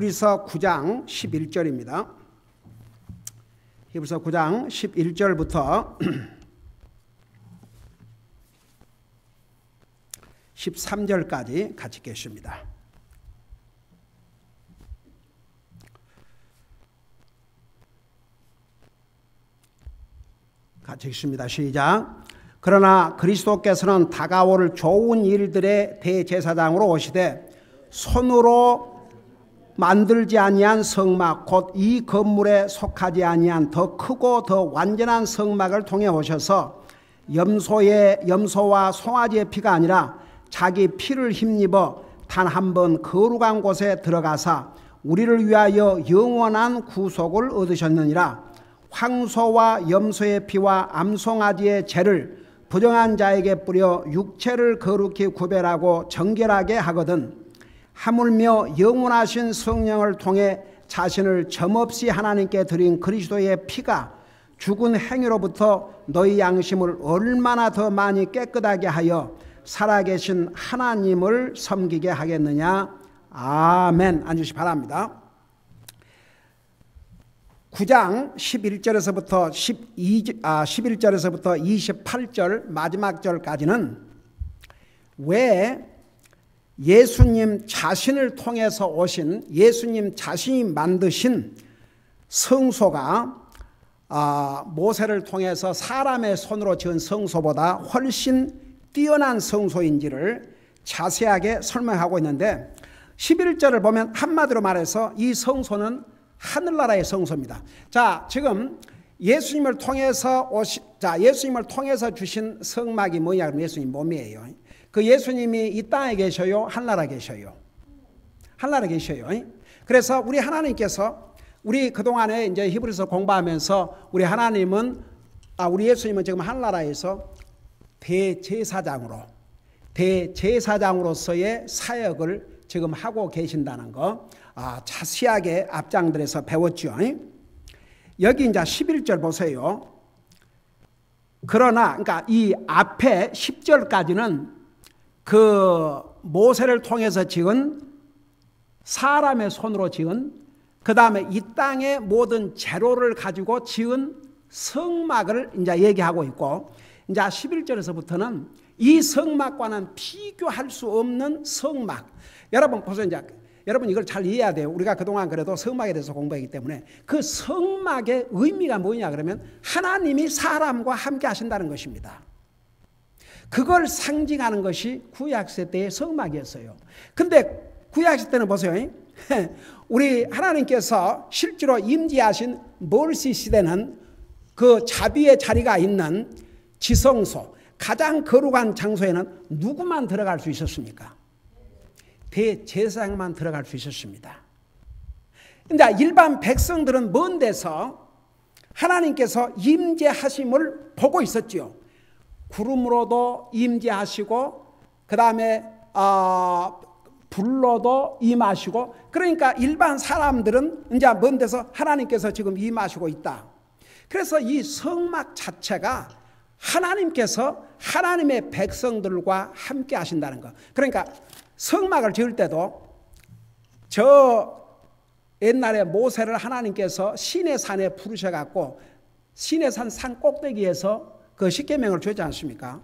히브리서 9장 11절입니다. 히브리서 9장 11절부터 13절까지 같이 읽겠습니다. 같이 읽습니다. 시작. 그러나 그리스도께서는 다가올 좋은 일들의 대제사장으로 오시되 손으로 만들지 아니한 성막 곧 이 건물에 속하지 아니한 더 크고 더 완전한 성막을 통해 오셔서 염소와 송아지의 피가 아니라 자기 피를 힘입어 단 한 번 거룩한 곳에 들어가사 우리를 위하여 영원한 구속을 얻으셨느니라. 황소와 염소의 피와 암송아지의 죄를 부정한 자에게 뿌려 육체를 거룩히 구별하고 정결하게 하거든 하물며 영원하신 성령을 통해 자신을 점없이 하나님께 드린 그리스도의 피가 죽은 행위로부터 너희 양심을 얼마나 더 많이 깨끗하게 하여 살아계신 하나님을 섬기게 하겠느냐. 아멘. 앉으시기 바랍니다. 9장 11절에서부터 11절에서부터 28절 마지막 절까지는 왜 예수님 자신을 통해서 오신 예수님 자신이 만드신 성소가 모세를 통해서 사람의 손으로 지은 성소보다 훨씬 뛰어난 성소인지를 자세하게 설명하고 있는데 11절을 보면 한마디로 말해서 이 성소는 하늘나라의 성소입니다. 자, 지금 예수님을 통해서 주신 성막이 뭐냐 그러면 예수님 몸이에요. 그 예수님이 이 땅에 계셔요? 하늘나라에 계셔요? 하늘나라에 계셔요. 그래서 우리 하나님께서 우리 그동안에 이제 히브리서 공부하면서 우리 예수님은 지금 하늘나라에서 대제사장으로서의 사역을 지금 하고 계신다는 거 자세하게 앞장들에서 배웠죠. 여기 이제 11절 보세요. 그러니까 이 앞에 10절까지는 그 모세를 통해서 지은 사람의 손으로 지은 그 다음에 이 땅의 모든 재료를 가지고 지은 성막을 이제 얘기하고 있고 이제 11절에서부터는 이 성막과는 비교할 수 없는 성막. 여러분 보세요. 이제 여러분 이걸 잘 이해해야 돼요. 우리가 그동안 그래도 성막에 대해서 공부했기 때문에 그 성막의 의미가 뭐냐 그러면 하나님이 사람과 함께 하신다는 것입니다. 그걸 상징하는 것이 구약시대 때의 성막이었어요. 근데 구약시대 때는 보세요. 우리 하나님께서 실제로 임재하신 멀시 시대는 그 자비의 자리가 있는 지성소 가장 거룩한 장소에는 누구만 들어갈 수 있었습니까? 대제사장만 들어갈 수 있었습니다. 근데 일반 백성들은 먼 데서 하나님께서 임재하심을 보고 있었죠. 구름으로도 임재하시고 그 다음에 불로도 임하시고 그러니까 일반 사람들은 이제 먼 데서 하나님께서 지금 임하시고 있다. 그래서 이 성막 자체가 하나님께서 하나님의 백성들과 함께 하신다는 거. 그러니까 성막을 지을 때도 저 옛날에 모세를 하나님께서 시내산에 부르셔갖고 시내산 산 꼭대기에서 그 십계명을 주지 않습니까?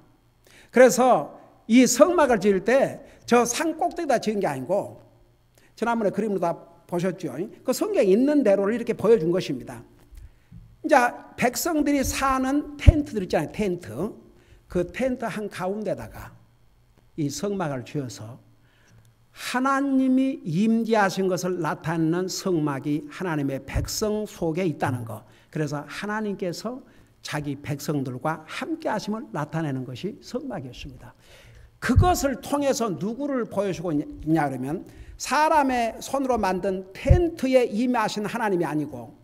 그래서 이 성막을 지을 때 저 산 꼭대기다 지은 게 아니고 지난번에 그림으로 다 보셨죠? 그 성경에 있는 대로를 이렇게 보여준 것입니다. 이제 백성들이 사는 텐트들 있잖아요. 텐트. 그 텐트 한 가운데다가 이 성막을 지어서 하나님이 임재하신 것을 나타내는 성막이 하나님의 백성 속에 있다는 것. 그래서 하나님께서 자기 백성들과 함께 하심을 나타내는 것이 성막이었습니다. 그것을 통해서 누구를 보여주고 있냐 그러면 사람의 손으로 만든 텐트에 임하신 하나님이 아니고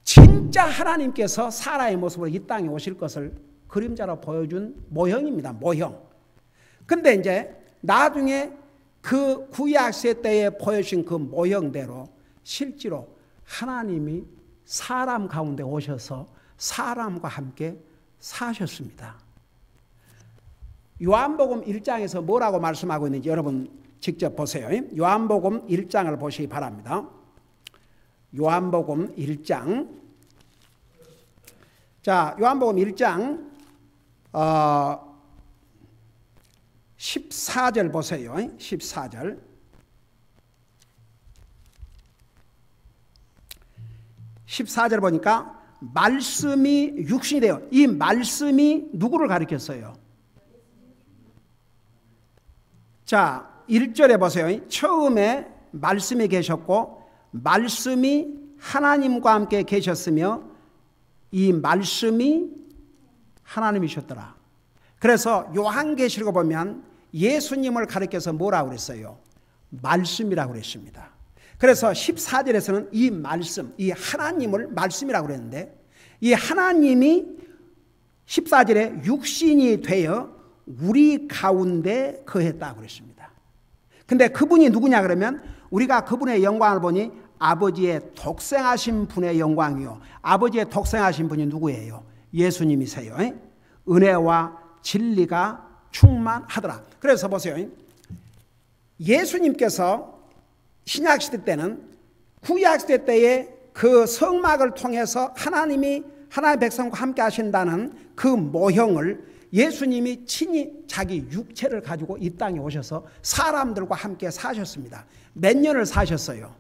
진짜 하나님께서 사람의 모습으로 이 땅에 오실 것을 그림자로 보여준 모형입니다. 모형. 근데 이제 나중에 그 구약시대 때에 보여주신 그 모형대로 실제로 하나님이 사람 가운데 오셔서 사람과 함께 사셨습니다. 요한복음 1장에서 뭐라고 말씀하고 있는지 여러분 직접 보세요. 요한복음 1장을 보시기 바랍니다. 요한복음 1장. 자, 요한복음 1장 14절 보세요. 14절. 14절 보니까 말씀이 육신이 되어, 이 말씀이 누구를 가리켰어요? 자, 1절에 보세요. 처음에 말씀이 계셨고 말씀이 하나님과 함께 계셨으며 이 말씀이 하나님이셨더라. 그래서 요한계시록을 보면 예수님을 가리켜서 뭐라고 그랬어요? 말씀이라고 그랬습니다. 그래서 14절에서는 이 말씀, 이 하나님을 말씀이라고 그랬는데 이 하나님이 14절에 육신이 되어 우리 가운데 거했다고 그랬습니다. 근데 그분이 누구냐 그러면 우리가 그분의 영광을 보니 아버지의 독생하신 분의 영광이요. 아버지의 독생하신 분이 누구예요? 예수님이세요. 은혜와 진리가 충만하더라. 그래서 보세요. 예수님께서 신약시대 때는 구약시대 때에 그 성막을 통해서 하나님의 백성과 함께 하신다는 그 모형을 예수님이 친히 자기 육체를 가지고 이 땅에 오셔서 사람들과 함께 사셨습니다. 몇 년을 사셨어요?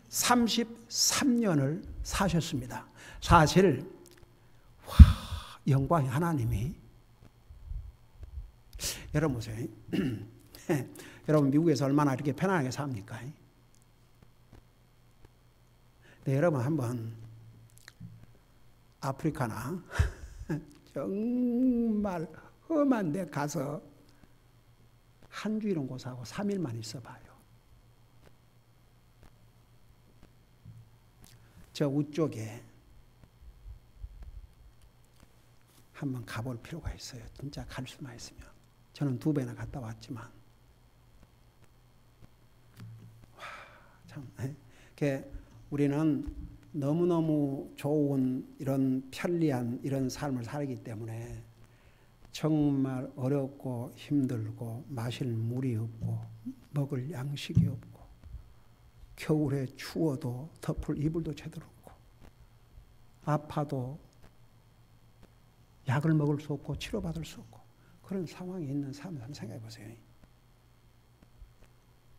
33년을 사셨습니다. 사실 영광의 하나님이, 여러분 보세요. 여러분 미국에서 얼마나 이렇게 편안하게 삽니까? 네, 여러분 한번 아프리카나 정말 험한 데 가서 한 주 이런 곳하고 3일만 있어봐요. 저 우쪽에 한번 가볼 필요가 있어요. 진짜 갈 수만 있으면. 저는 2번이나 갔다 왔지만 참, 우리는 너무너무 좋은 이런 편리한 이런 삶을 살기 때문에 정말 어렵고 힘들고 마실 물이 없고 먹을 양식이 없고 겨울에 추워도 덮을 이불도 제대로 없고 아파도 약을 먹을 수 없고 치료받을 수 없고 그런 상황에 있는 사람을 한번 생각해 보세요.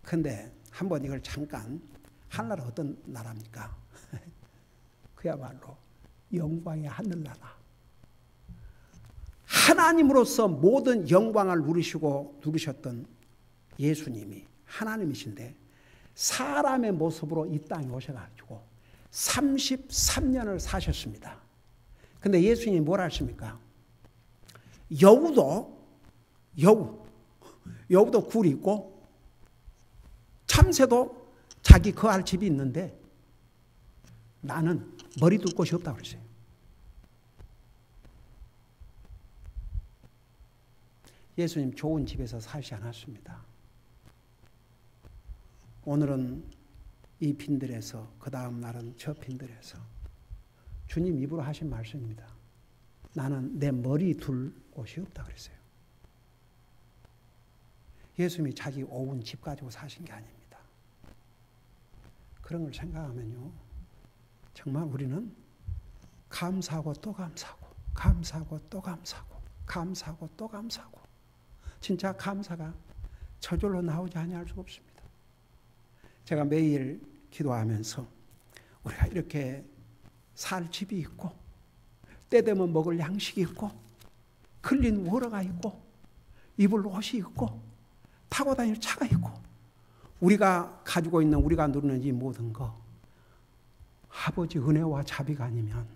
근데 한번 이걸 잠깐, 하늘나라 어떤 나라입니까? 그야말로 영광의 하늘나라. 하나님으로서 모든 영광을 누리셨던 예수님이 하나님이신데 사람의 모습으로 이 땅에 오셔가지고 33년을 사셨습니다. 근데 예수님이 뭐라 하십니까? 여우도 굴이 있고 참새도 자기 거할 집이 있는데 나는 머리 둘 곳이 없다고 그랬어요. 예수님 좋은 집에서 살지 않았습니다. 오늘은 이 빈들에서, 그 다음 날은 저 빈들에서 주님 입으로 하신 말씀입니다. 나는 내 머리 둘 곳이 없다고 그랬어요. 예수님이 자기 온 집 가지고 사신 게 아닙니다. 그런 걸 생각하면요, 정말 우리는 감사하고 또 감사하고, 감사하고 또 감사하고, 감사하고 또 감사하고, 진짜 감사가 저절로 나오지 아니할 수가 없습니다. 제가 매일 기도하면서 우리가 이렇게 살 집이 있고 때 되면 먹을 양식이 있고 걸린 워러가 있고 입을 옷이 있고 타고 다닐 차가 있고 우리가 가지고 있는, 우리가 누리는 이 모든 거 아버지 은혜와 자비가 아니면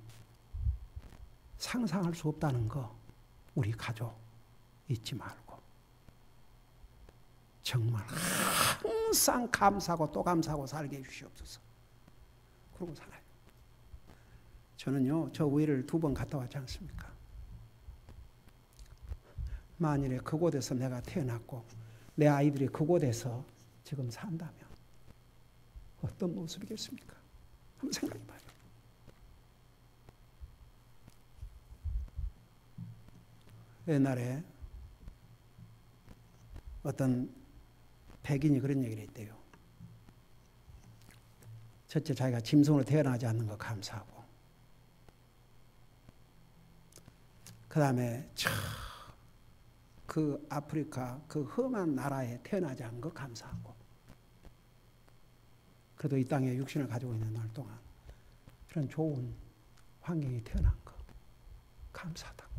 상상할 수 없다는 거 우리 가족 잊지 말고 정말 항상 감사하고 또 감사하고 살게 해주시옵소서. 그러고 살아요. 저는요, 저 의회를 2번 갔다 왔지 않습니까? 만일에 그곳에서 내가 태어났고 내 아이들이 그곳에서 지금 산다면 어떤 모습이겠습니까? 한번 생각해 봐요. 옛날에 어떤 백인이 그런 얘기를 했대요. 첫째, 자기가 짐승으로 태어나지 않는 거 감사하고, 그 다음에 그 아프리카 그 험한 나라에 태어나지 않은 거 감사하고, 그래도 이 땅에 육신을 가지고 있는 날 동안 그런 좋은 환경에 태어난 거 감사하다고.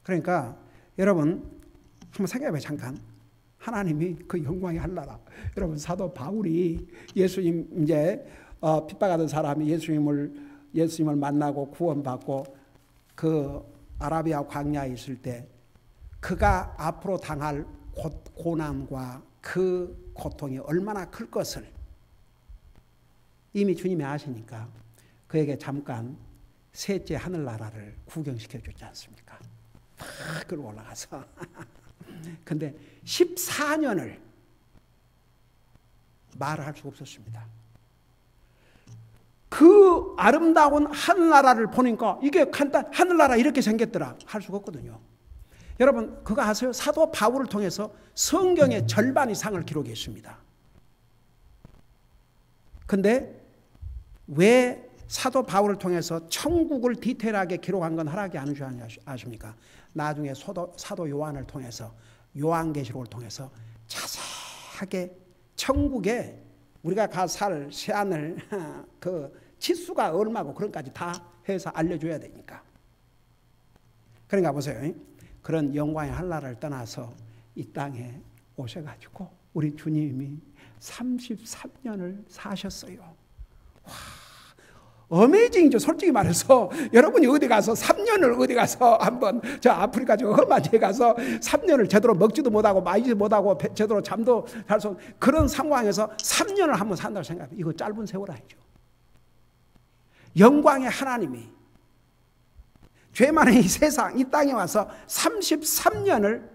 그러니까 여러분 한번 생각해봐요. 잠깐. 하나님이 그 영광의 한나라. 여러분 사도 바울이 예수님 이제 핍박하던 사람이 예수님을 만나고 구원받고 그 아라비아 광야에 있을 때 그가 앞으로 당할 고난과 그 고통이 얼마나 클 것을 이미 주님이 아시니까 그에게 잠깐 셋째 하늘나라를 구경시켜 주지 않습니까? 막 끌고 올라가서 근데 14년을 말을 할 수가 없었습니다. 그 아름다운 하늘나라를 보니까 이게 하늘나라 이렇게 생겼더라 할 수가 없거든요. 여러분 그거 아세요? 사도 바울을 통해서 성경의 절반 이상을 기록했습니다. 근데 왜 사도 바울을 통해서 천국을 디테일하게 기록한 건 하나님께 안 주지 아십니까? 나중에 사도 요한을 통해서 요한계시록을 통해서 자세하게 천국에 우리가 가 살 새하늘 그 치수가 얼마고 그런 까지 다 해서 알려줘야 되니까. 그러니까 보세요. 그런 영광의 한나라를 떠나서 이 땅에 오셔가지고 우리 주님이 33년을 사셨어요. 와, 어메이징이죠. 솔직히 말해서 여러분이 어디 가서 3년을 어디 가서 한번 저 아프리카 저 험한 데 가서 3년을 제대로 먹지도 못하고 마시지도 못하고 제대로 잠도 잘 수 없는 그런 상황에서 3년을 한번 산다고 생각해요. 이거 짧은 세월 아니죠. 영광의 하나님이 죄 많은 이 세상 이 땅에 와서 33년을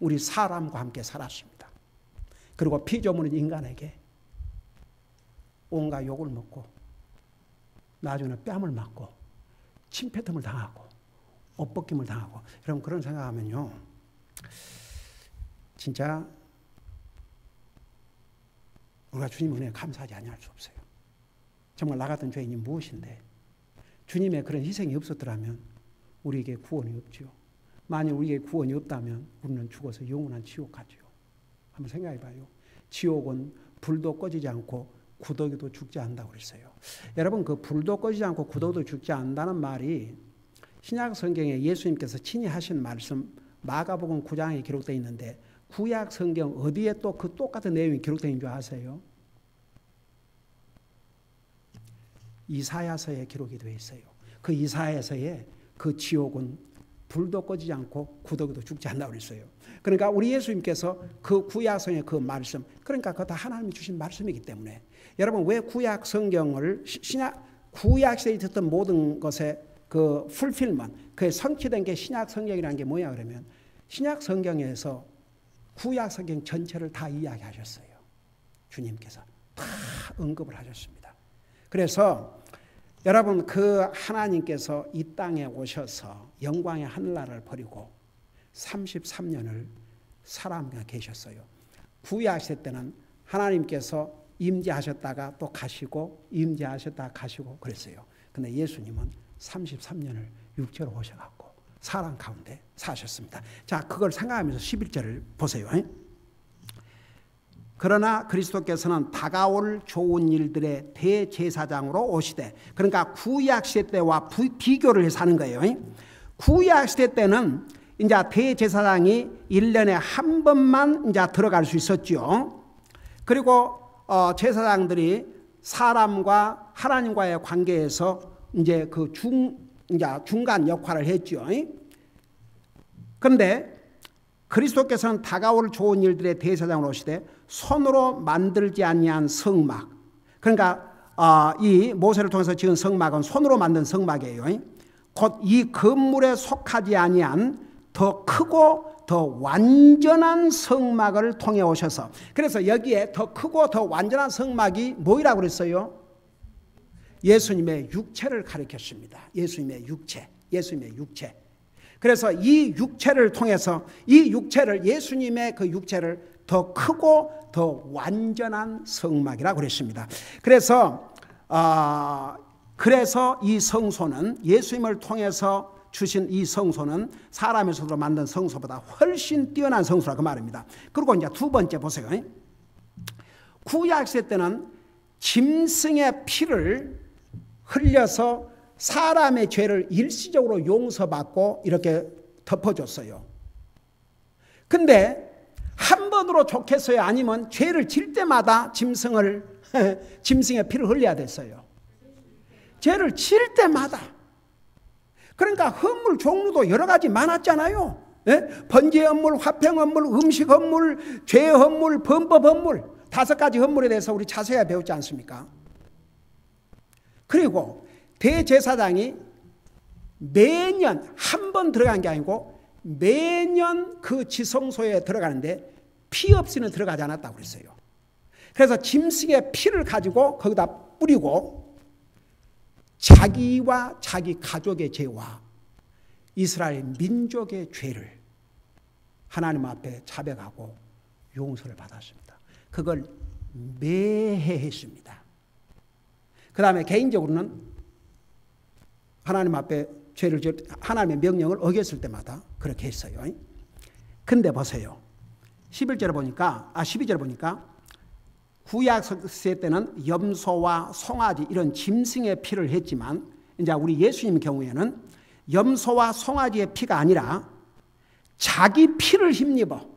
우리 사람과 함께 살았습니다. 그리고 피조물인 인간에게 온갖 욕을 먹고 나중에는 뺨을 맞고 침뱉음을 당하고 옷벗김을 당하고 여러분 그런 생각하면요 진짜 우리가 주님 은혜에 감사하지 아니할 수 없어요. 정말 나 같은 죄인이 무엇인데 주님의 그런 희생이 없었더라면 우리에게 구원이 없죠. 만약 우리에게 구원이 없다면 우리는 죽어서 영원한 지옥 가죠. 한번 생각해 봐요. 지옥은 불도 꺼지지 않고 구더기도 죽지 않는다고 그랬어요. 여러분 그 불도 꺼지지 않고 구더기도 죽지 않는다는 말이 신약 성경에 예수님께서 친히 하신 말씀 마가복음 9장에 기록되어 있는데 구약 성경 어디에 또 그 똑같은 내용이 기록되어 있는 줄 아세요? 이사야서에 기록이 되어 있어요. 그 이사야서에 그 지옥은 불도 꺼지지 않고 구더기도 죽지 않는다고 그랬어요. 그러니까 우리 예수님께서 그 구약 성경의 그 말씀 그러니까 그거 다 하나님이 주신 말씀이기 때문에 여러분 왜 구약 성경을 구약 시대에 있었던 모든 것의 그 풀필먼 그게 성취된 게 신약 성경이라는 게 뭐냐 그러면 신약 성경에서 구약 성경 전체를 다 이야기하셨어요. 주님께서 다 언급을 하셨습니다. 그래서 여러분 그 하나님께서 이 땅에 오셔서 영광의 하늘나라를 버리고 33년을 사람과 계셨어요. 구약 시대 때는 하나님께서 임재하셨다가 또 가시고 임재하셨다가 가시고 그랬어요. 근데 예수님은 33년을 육체로 오셔갖고 사람 가운데 사셨습니다. 자, 그걸 생각하면서 11절을 보세요. 그러나 그리스도께서는 다가올 좋은 일들의 대제사장으로 오시되 그러니까 구약 시대 때와 비교를 해서 하는 거예요. 구약 시대 때는 이제 대제사장이 1년에 한 번만 이제 들어갈 수 있었죠. 그리고 제사장들이 사람과 하나님과의 관계에서 이제 그 중간 역할을 했죠. 그런데 그리스도께서는 다가올 좋은 일들의 대제사장으로 오시되 손으로 만들지 아니한 성막 그러니까 이 모세를 통해서 지은 성막은 손으로 만든 성막이에요. 곧 이 건물에 속하지 아니한 더 크고 더 완전한 성막을 통해 오셔서 그래서 여기에 더 크고 더 완전한 성막이 뭐라고 그랬어요? 예수님의 육체를 가리켰습니다. 예수님의 육체. 그래서 이 육체를 통해서 이 육체를 예수님의 그 육체를 더 크고 더 완전한 성막이라고 그랬습니다. 그래서 이 성소는 예수님을 통해서 주신 이 성소는 사람의 손으로 만든 성소보다 훨씬 뛰어난 성소라 그 말입니다. 그리고 이제 두 번째 보세요. 구약시대 때는 짐승의 피를 흘려서 사람의 죄를 일시적으로 용서받고 이렇게 덮어줬어요. 근데 한 번으로 좋겠어요? 아니면 죄를 질 때마다 짐승의 피를 흘려야 됐어요? 죄를 질 때마다. 그러니까 헌물 종류도 여러 가지 많았잖아요. 번제 헌물, 화평 헌물, 음식 헌물, 죄 헌물, 범법 헌물, 5가지 헌물에 대해서 우리 자세히 배웠지 않습니까? 그리고 대제사장이 매년 한 번 들어간 게 아니고 매년 그 지성소에 들어가는데 피 없이는 들어가지 않았다고 그랬어요. 그래서 짐승의 피를 가지고 거기다 뿌리고 자기와 자기 가족의 죄와 이스라엘 민족의 죄를 하나님 앞에 자백하고 용서를 받았습니다. 그걸 매해 했습니다. 그 다음에 개인적으로는 하나님 앞에 하나님의 명령을 어겼을 때마다 그렇게 했어요. 근데 보세요. 12절에 보니까 구약 시대 때는 염소와 송아지 이런 짐승의 피를 했지만 이제 우리 예수님 경우에는 염소와 송아지의 피가 아니라 자기 피를 힘입어.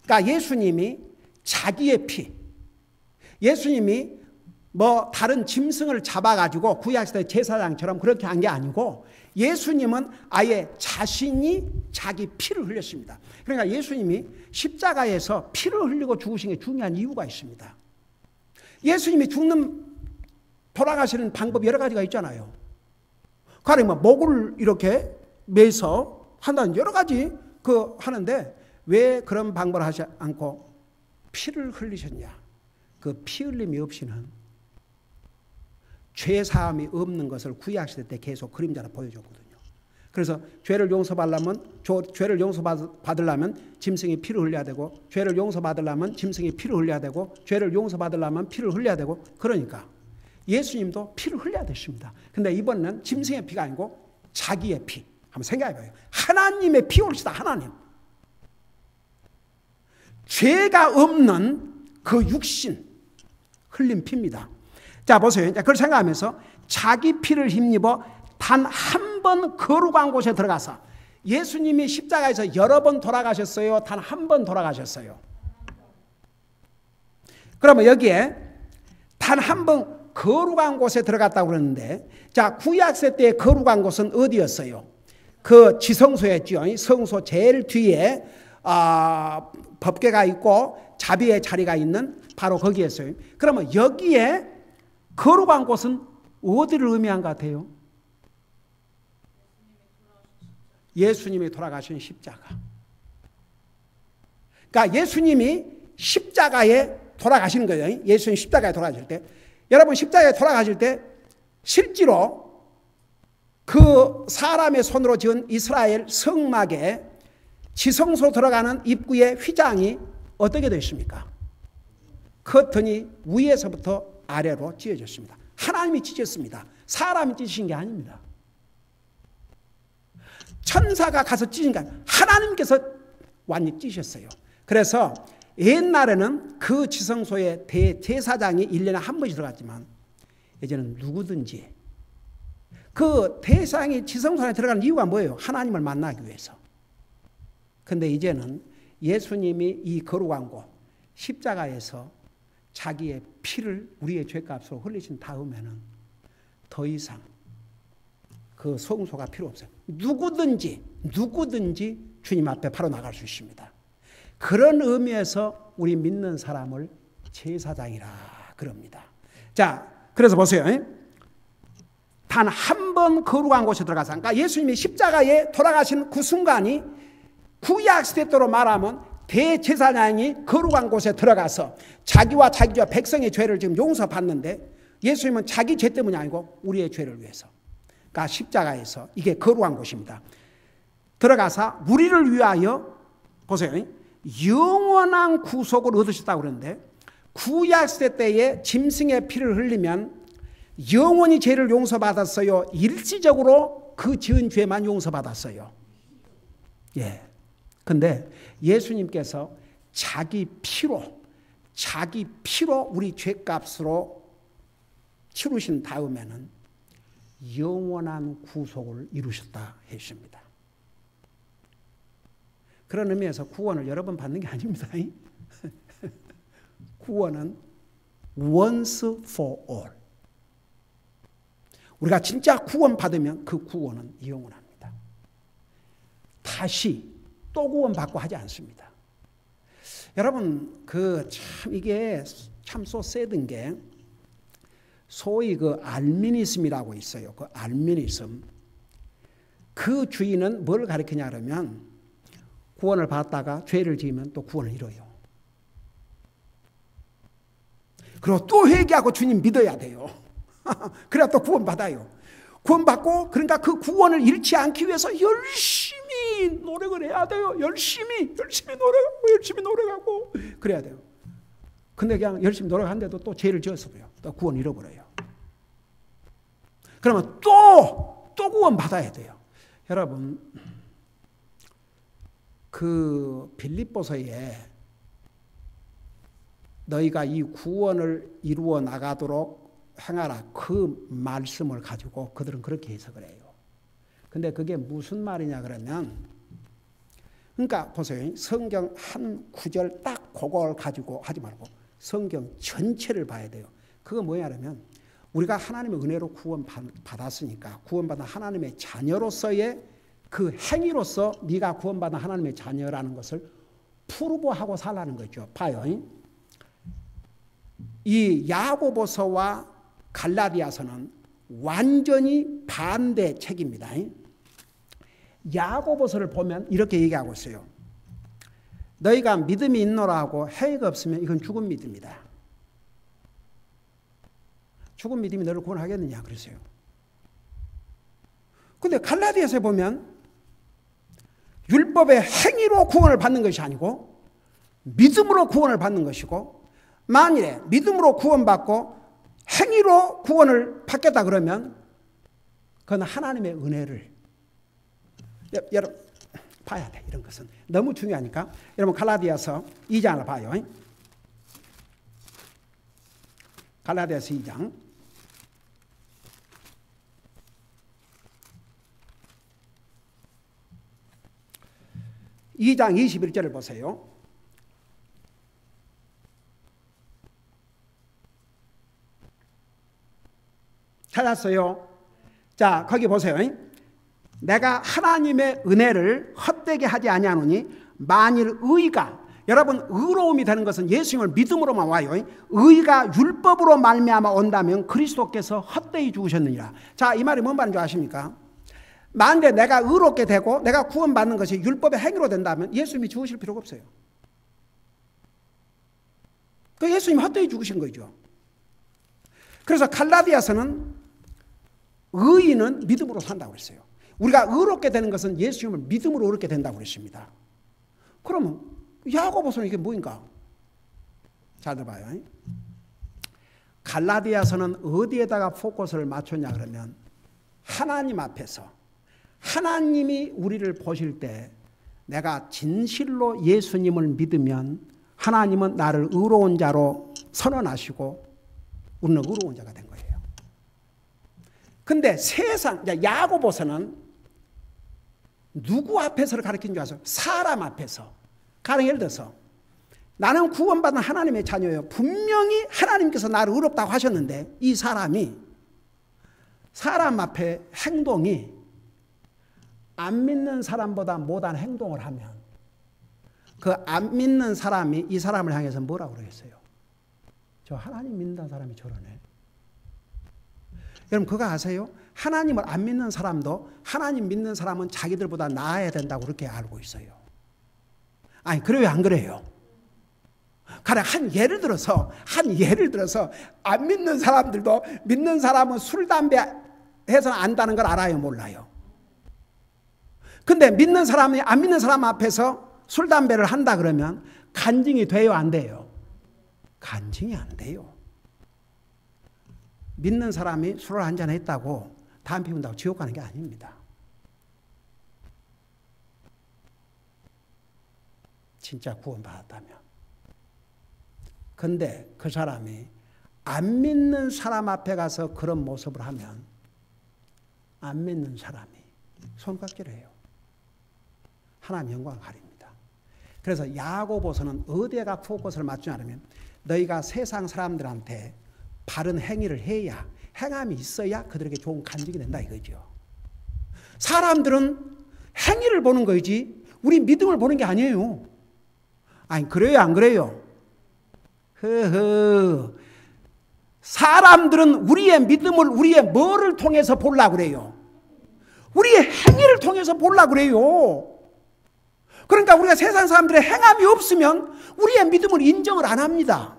그러니까 예수님이 자기의 피, 예수님이 뭐 다른 짐승을 잡아가지고 구약시대 제사장처럼 그렇게 한 게 아니고 예수님은 아예 자신이 자기 피를 흘렸습니다. 그러니까 예수님이 십자가에서 피를 흘리고 죽으신 게 중요한 이유가 있습니다. 예수님이 돌아가시는 방법이 여러 가지가 있잖아요. 가령 뭐 목을 이렇게 매서 한다는 여러 가지 하는데 왜 그런 방법을 하지 않고 피를 흘리셨냐? 그 피 흘림이 없이는 죄 사함이 없는 것을 구약시대 때 계속 그림자로 보여줬거든요. 그래서 죄를 용서받으려면 짐승이 피를 흘려야 되고, 죄를 용서받으려면 짐승이 피를 흘려야 되고, 죄를 용서받으려면 피를 흘려야 되고, 그러니까 예수님도 피를 흘려야 됐습니다. 근데 이번에는 짐승의 피가 아니고 자기의 피. 한번 생각해봐요. 하나님의 피 올시다. 하나님. 죄가 없는 그 육신 흘린 피입니다. 자 보세요. 그걸 생각하면서 자기 피를 힘입어 단 한 번 거룩한 곳에 들어가서 예수님이 십자가에서 여러 번 돌아가셨어요? 단 한 번 돌아가셨어요? 그러면 여기에 단 한 번 거룩한 곳에 들어갔다고 그러는데, 자 구약시대 때의 거룩한 곳은 어디였어요? 그 지성소였죠. 성소 제일 뒤에 법궤가 있고 자비의 자리가 있는 바로 거기였어요. 그러면 여기에 거룩한 곳은 어디를 의미한 것 같아요? 예수님이 돌아가신 십자가. 그러니까 예수님이 십자가에 돌아가시는 거예요. 예수님 십자가에 돌아가실 때, 여러분 십자가에 돌아가실 때 실제로 그 사람의 손으로 지은 이스라엘 성막에 지성소 들어가는 입구의 휘장이 어떻게 되어 있습니까? 커튼이 위에서부터 아래로 찢어졌습니다. 하나님이 찢었습니다. 사람이 찢으신 게 아닙니다. 천사가 가서 찢은 게 아니라 하나님께서 완전히 찢으셨어요. 그래서 옛날에는 그 지성소에 대제사장이 1년에 한 번씩 들어갔지만 이제는 누구든지 그 대제사장이 지성소 안에 들어가는 이유가 뭐예요? 하나님을 만나기 위해서. 근데 이제는 예수님이 이 거룩한 곳 십자가에서 자기의 피를 우리의 죄값으로 흘리신 다음에는 더 이상 그 성소가 필요 없어요. 누구든지 주님 앞에 바로 나갈 수 있습니다. 그런 의미에서 우리 믿는 사람을 제사장이라 그럽니다. 자, 그래서 보세요. 단 한 번 거룩한 곳에 들어가서, 그러니까 예수님이 십자가에 돌아가신 그 순간이 구약시대 때로 말하면 대제사장이 거룩한 곳에 들어가서 자기와 자기와 백성의 죄를 지금 용서받는데, 예수님은 자기 죄 때문이 아니고 우리의 죄를 위해서, 그러니까 십자가에서 이게 거룩한 곳입니다. 들어가서 우리를 위하여 보세요. 영원한 구속을 얻으셨다고 그러는데, 구약시대 때에 짐승의 피를 흘리면 영원히 죄를 용서받았어요? 일시적으로 그 지은 죄만 용서받았어요? 예. 근데 예수님께서 자기 피로 우리 죄값으로 치르신 다음에는 영원한 구속을 이루셨다 했습니다. 그런 의미에서 구원을 여러 번 받는 게 아닙니다. 구원은 once for all. 우리가 진짜 구원 받으면 그 구원은 영원합니다. 다시 또 구원 받고 하지 않습니다. 여러분, 이게 참 쏘세든 게 소위 알미니즘이라고 있어요. 알미니즘. 그 주의는 뭘 가리키냐 그러면 구원을 받다가 죄를 지으면 또 구원을 잃어요. 그리고 또 회개하고 주님 믿어야 돼요. 그래야 또 구원 받아요. 구원 받고 그러니까 그 구원을 잃지 않기 위해서 열심히 노력을 해야 돼요. 열심히 노력하고 그래야 돼요. 근데 그냥 열심히 노력하는데도 또 죄를 지었어요. 또 구원 잃어버려요. 그러면 또 구원 받아야 돼요. 여러분, 그 빌립보서에 너희가 이 구원을 이루어 나가도록 행하라, 그 말씀을 가지고 그들은 그렇게 해석을 해요. 근데 그게 무슨 말이냐 그러면, 그러니까 보세요. 성경 한 구절 딱 그걸 가지고 하지 말고 성경 전체를 봐야 돼요. 그거 뭐냐면 우리가 하나님의 은혜로 구원 받았으니까 구원받은 하나님의 자녀로서의 그 행위로서 네가 구원받은 하나님의 자녀라는 것을 프루브하고 살라는 거죠. 봐요. 이 야고보서와 갈라디아서는 완전히 반대 책입니다. 야고보서를 보면 이렇게 얘기하고 있어요. 너희가 믿음이 있노라 하고 행위가 없으면 이건 죽은 믿음이다. 죽은 믿음이 너를 구원하겠느냐 그랬어요. 근데 갈라디아서에 보면 율법의 행위로 구원을 받는 것이 아니고 믿음으로 구원을 받는 것이고, 만일에 믿음으로 구원받고 행위로 구원을 받겠다 그러면 그건 하나님의 은혜를, 여러분 봐야 돼. 이런 것은 너무 중요하니까. 여러분 갈라디아서 2장을 봐요. 갈라디아서 2장 21절을 보세요. 찾았어요? 자, 거기 보세요. 내가 하나님의 은혜를 헛되게 하지 아니하노니 만일 의가, 여러분 의로움이 되는 것은 예수님을 믿음으로만 와요. 의가 율법으로 말미암아 온다면 그리스도께서 헛되이 죽으셨느니라. 자, 이 말이 뭔 말인 줄 아십니까? 만약에 내가 의롭게 되고 내가 구원받는 것이 율법의 행위로 된다면 예수님이 죽으실 필요가 없어요. 그 예수님이 헛되이 죽으신 거죠. 그래서 갈라디아서는 의인은 믿음으로 산다고 그랬어요. 우리가 의롭게 되는 것은 예수님을 믿음으로 의롭게 된다고 그랬습니다. 그러면 야고보서는 이게 뭐인가? 잘 들어봐요. 갈라디아서는 어디에다가 포커스를 맞췄냐 그러면 하나님 앞에서, 하나님이 우리를 보실 때 내가 진실로 예수님을 믿으면 하나님은 나를 의로운 자로 선언하시고 우리는 의로운 자가 된 거예요. 근데 세상, 야고보서는 누구 앞에서를 가르친 줄 아세요? 사람 앞에서. 가령 예를 들어서 나는 구원받은 하나님의 자녀예요. 분명히 하나님께서 나를 의롭다고 하셨는데 이 사람이 사람 앞에 행동이 안 믿는 사람보다 못한 행동을 하면 그 안 믿는 사람이 이 사람을 향해서 뭐라고 그러겠어요? 저 하나님 믿는 사람이 저러네. 여러분 그거 아세요? 하나님을 안 믿는 사람도 하나님 믿는 사람은 자기들보다 나아야 된다고 그렇게 알고 있어요. 아니 그래요 안 그래요? 가령 한 예를 들어서 안 믿는 사람들도 믿는 사람은 술 담배 해서는 안다는 걸 알아요 몰라요? 근데 믿는 사람이 안 믿는 사람 앞에서 술 담배를 한다 그러면 간증이 돼요 안 돼요? 간증이 안 돼요. 믿는 사람이 술을 한잔 했다고 담배 피운다고 지옥 가는 게 아닙니다. 진짜 구원받았다면. 근데 그 사람이 안 믿는 사람 앞에 가서 그런 모습을 하면 안 믿는 사람이 손깍지를 해요. 하나님 영광 가립니다. 그래서 야고보서는 어디에가 포커스를 맞추냐면 너희가 세상 사람들한테 바른 행위를 해야, 행함이 있어야 그들에게 좋은 간증이 된다 이거죠. 사람들은 행위를 보는 거지 우리 믿음을 보는 게 아니에요. 아니 그래요 안 그래요? 사람들은 우리의 믿음을 우리의 뭐를 통해서 보려고 그래요? 우리의 행위를 통해서 보려고 그래요. 그러니까 우리가 세상 사람들의 행함이 없으면 우리의 믿음을 인정을 안 합니다.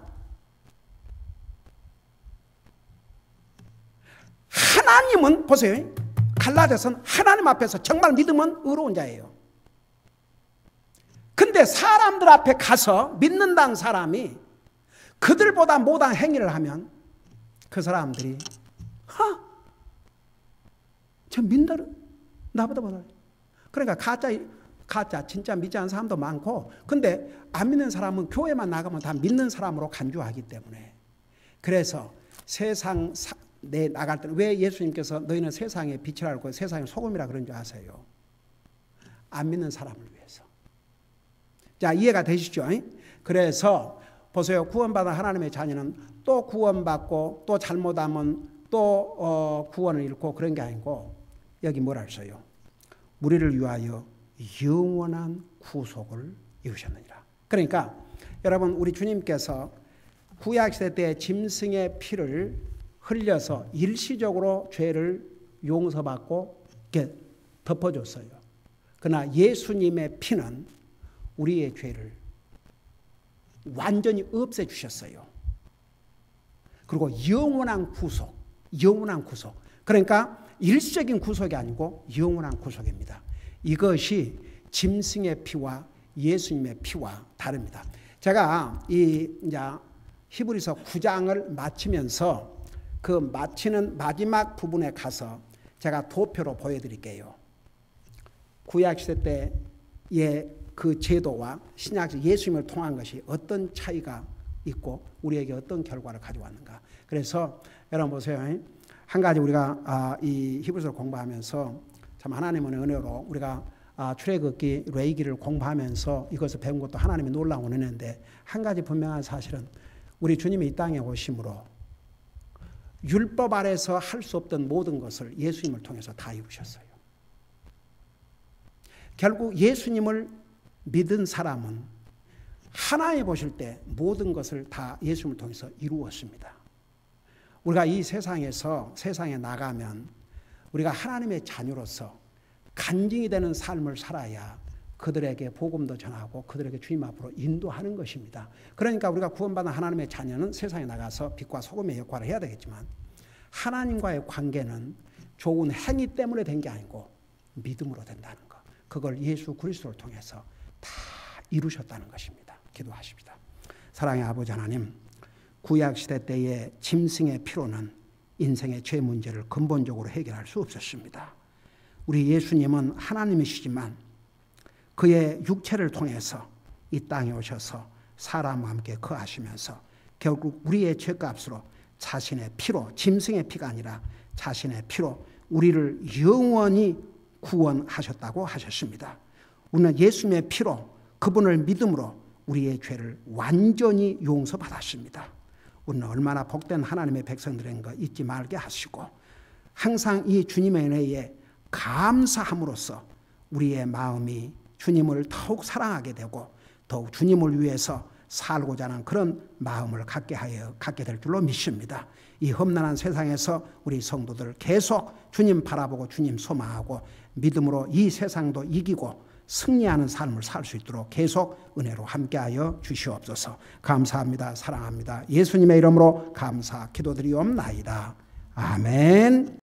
하나님은 보세요. 갈라디아서는 하나님 앞에서 정말 믿음은 의로운 자예요. 근데 사람들 앞에 가서 믿는다는 사람이 그들보다 못한 행위를 하면 그 사람들이 저 믿는 나보다 못하네. 그러니까 가짜 진짜 믿지 않는 사람도 많고 근데 안 믿는 사람은 교회만 나가면 다 믿는 사람으로 간주하기 때문에 그래서 세상 내 나갈 때는 왜 예수님께서 너희는 세상의 빛이라고 세상의 소금이라 그런 줄 아세요? 안 믿는 사람을 위해서. 자 이해가 되시죠? 그래서 보세요. 구원받은 하나님의 자녀는 또 구원받고 또 잘못하면 또 구원을 잃고 그런 게 아니고 여기 뭐라 했어요? 우리를 위하여 영원한 구속을 이루셨느니라. 그러니까 여러분 우리 주님께서 구약시대 때 짐승의 피를 흘려서 일시적으로 죄를 용서받고 이렇게 덮어줬어요. 그러나 예수님의 피는 우리의 죄를 완전히 없애주셨어요. 그리고 영원한 구속. 그러니까 일시적인 구속이 아니고 영원한 구속입니다. 이것이 짐승의 피와 예수님의 피와 다릅니다. 제가 이제 히브리서 9장을 마치면서 그 마치는 마지막 부분에 가서 제가 도표로 보여드릴게요. 구약시대 때의 그 제도와 신약시대 예수님을 통한 것이 어떤 차이가 있고 우리에게 어떤 결과를 가져왔는가. 그래서 여러분 보세요. 한 가지 우리가 이 히브리서를 공부하면서 참 하나님의 은혜로 우리가 출애굽기 레위기를 공부하면서 이것을 배운 것도 하나님의 놀라운 은혜인데 한 가지 분명한 사실은 우리 주님이 이 땅에 오심으로 율법 아래서 할 수 없던 모든 것을 예수님을 통해서 다 이루셨어요. 결국 예수님을 믿은 사람은 하나님 보실 때 모든 것을 다 예수님을 통해서 이루었습니다. 우리가 이 세상에 나가면 우리가 하나님의 자녀로서 간증이 되는 삶을 살아야 그들에게 복음도 전하고 그들에게 주님 앞으로 인도하는 것입니다. 그러니까 우리가 구원받은 하나님의 자녀는 세상에 나가서 빛과 소금의 역할을 해야 되겠지만 하나님과의 관계는 좋은 행위 때문에 된 게 아니고 믿음으로 된다는 것. 그걸 예수 그리스도를 통해서 다 이루셨다는 것입니다. 기도하십니다. 사랑의 아버지 하나님, 구약시대 때의 짐승의 피로는 인생의 죄 문제를 근본적으로 해결할 수 없었습니다. 우리 예수님은 하나님이시지만 그의 육체를 통해서 이 땅에 오셔서 사람과 함께 거하시면서 결국 우리의 죄값으로 자신의 피로, 짐승의 피가 아니라 자신의 피로 우리를 영원히 구원하셨다고 하셨습니다. 우리는 예수님의 피로 그분을 믿음으로 우리의 죄를 완전히 용서받았습니다. 우리는 얼마나 복된 하나님의 백성들인 거 잊지 말게 하시고 항상 이 주님의 은혜에 감사함으로써 우리의 마음이 주님을 더욱 사랑하게 되고 더욱 주님을 위해서 살고자 하는 그런 마음을 갖게 될 줄로 믿습니다. 이 험난한 세상에서 우리 성도들 계속 주님 바라보고 주님 소망하고 믿음으로 이 세상도 이기고 승리하는 삶을 살 수 있도록 계속 은혜로 함께하여 주시옵소서. 감사합니다. 사랑합니다. 예수님의 이름으로 감사 기도드리옵나이다. 아멘.